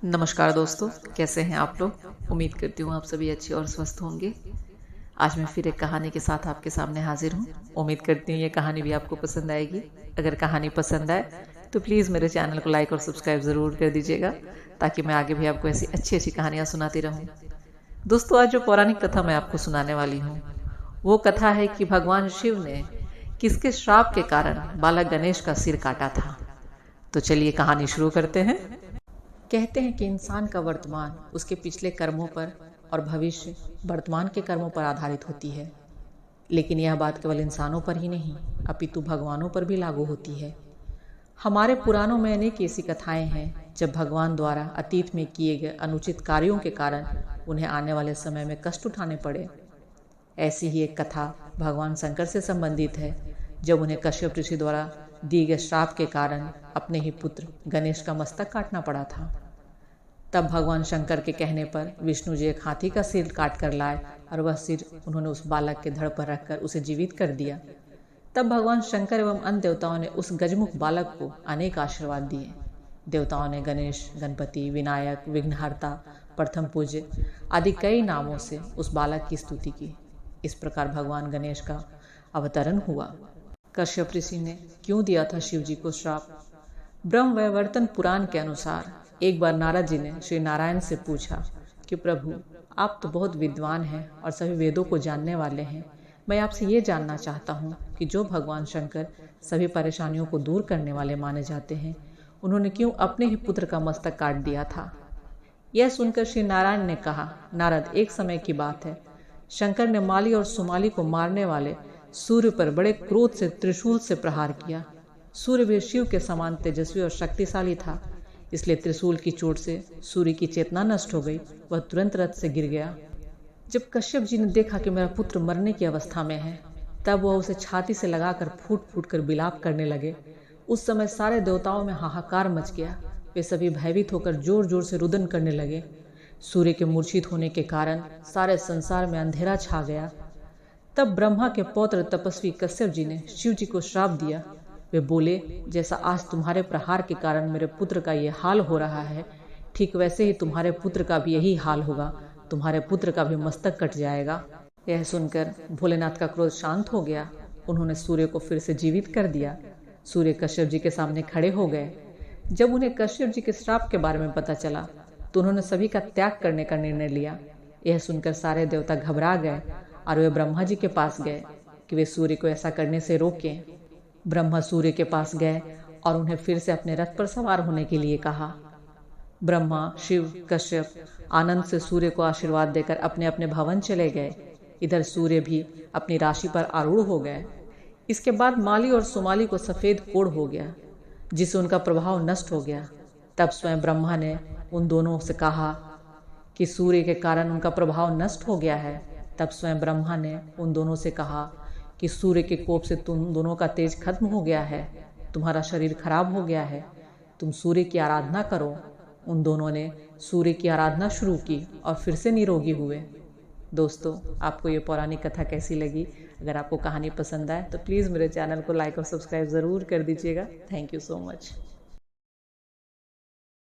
नमस्कार दोस्तों, कैसे हैं आप लोग। उम्मीद करती हूँ आप सभी अच्छे और स्वस्थ होंगे। आज मैं फिर एक कहानी के साथ आपके सामने हाजिर हूँ। उम्मीद करती हूँ ये कहानी भी आपको पसंद आएगी। अगर कहानी पसंद आए तो प्लीज़ मेरे चैनल को लाइक और सब्सक्राइब ज़रूर कर दीजिएगा, ताकि मैं आगे भी आपको ऐसी अच्छी अच्छी कहानियाँ सुनाती रहूँ। दोस्तों, आज जो पौराणिक कथा मैं आपको सुनाने वाली हूँ वो कथा है कि भगवान शिव ने किसके श्राप के कारण बालक गणेश का सिर काटा था। तो चलिए कहानी शुरू करते हैं। कहते हैं कि इंसान का वर्तमान उसके पिछले कर्मों पर और भविष्य वर्तमान के कर्मों पर आधारित होती है। लेकिन यह बात केवल इंसानों पर ही नहीं अपितु भगवानों पर भी लागू होती है। हमारे पुराणों में अनेक ऐसी कथाएं हैं जब भगवान द्वारा अतीत में किए गए अनुचित कार्यों के कारण उन्हें आने वाले समय में कष्ट उठाने पड़े। ऐसी ही एक कथा भगवान शंकर से संबंधित है, जब उन्हें कश्यप ऋषि द्वारा दिए गए श्राप के कारण अपने ही पुत्र गणेश का मस्तक काटना पड़ा था। तब भगवान शंकर के कहने पर विष्णु जी एक हाथी का सिर काट कर लाए और वह सिर उन्होंने उस बालक के धड़ पर रखकर उसे जीवित कर दिया। तब भगवान शंकर एवं अन्य देवताओं ने उस गजमुख बालक को अनेक आशीर्वाद दिए। देवताओं ने गणेश, गणपति, विनायक, विघ्नहर्ता, प्रथम पूज्य आदि कई नामों से उस बालक की स्तुति की। इस प्रकार भगवान गणेश का अवतरण हुआ। कश्यप ऋषि ने क्यों दिया था शिव जी को श्राप? ब्रह्म वैवर्तन पुराण के अनुसार एक बार नारद जी ने श्री नारायण से पूछा कि प्रभु, आप तो बहुत विद्वान हैं और सभी वेदों को जानने वाले हैं। मैं आपसे ये जानना चाहता हूँ कि जो भगवान शंकर सभी परेशानियों को दूर करने वाले माने जाते हैं, उन्होंने क्यों अपने ही पुत्र का मस्तक काट दिया था? यह सुनकर श्री नारायण ने कहा, नारद, एक समय की बात है। शंकर ने माली और सुमाली को मारने वाले सूर्य पर बड़े क्रोध से त्रिशूल से प्रहार किया। सूर्य भी शिव के समान तेजस्वी और शक्तिशाली था, इसलिए त्रिशूल की चोट से सूर्य की चेतना नष्ट हो गई। वह तुरंत रथ से गिर गया। जब कश्यप जी ने देखा कि मेरा पुत्र मरने की अवस्था में है, तब वह उसे छाती से लगाकर फूट फूट कर विलाप करने लगे। उस समय सारे देवताओं में हाहाकार मच गया। वे सभी भयभीत होकर जोर जोर से रुदन करने लगे। सूर्य के मूर्छित होने के कारण सारे संसार में अंधेरा छा गया। तब ब्रह्मा के पौत्र तपस्वी कश्यप जी ने शिव जी को श्राप दिया। वे बोले, जैसा आज तुम्हारे प्रहार के कारण मेरे पुत्र का ये हाल हो रहा है, ठीक वैसे ही तुम्हारे पुत्र का भी यही हाल होगा। तुम्हारे पुत्र का भी मस्तक कट जाएगा। यह सुनकर भोलेनाथ का क्रोध शांत हो गया। उन्होंने सूर्य को फिर से जीवित कर दिया। सूर्य कश्यप जी के सामने खड़े हो गए। जब उन्हें कश्यप जी के श्राप के बारे में पता चला तो उन्होंने सभी का त्याग करने का निर्णय लिया। यह सुनकर सारे देवता घबरा गए और वे ब्रह्मा जी के पास गए कि वे सूर्य को ऐसा करने से रोकें। ब्रह्मा सूर्य के पास गए और उन्हें फिर से अपने रथ पर सवार होने के लिए कहा। ब्रह्मा, शिव, कश्यप आनंद से सूर्य को आशीर्वाद देकर अपने अपने भवन चले गए। इधर सूर्य भी अपनी राशि पर आरूढ़ हो गए। इसके बाद माली और सुमाली को सफ़ेद कोढ़ हो गया, जिससे उनका प्रभाव नष्ट हो गया। तब स्वयं ब्रह्मा ने उन दोनों से कहा कि सूर्य के कारण उनका प्रभाव नष्ट हो गया है। तब स्वयं ब्रह्मा ने उन दोनों से कहा कि सूर्य के कोप से तुम दोनों का तेज खत्म हो गया है, तुम्हारा शरीर खराब हो गया है, तुम सूर्य की आराधना करो। उन दोनों ने सूर्य की आराधना शुरू की और फिर से निरोगी हुए। दोस्तों, आपको ये पौराणिक कथा कैसी लगी? अगर आपको कहानी पसंद आए तो प्लीज़ मेरे चैनल को लाइक और सब्सक्राइब ज़रूर कर दीजिएगा। Thank you so much.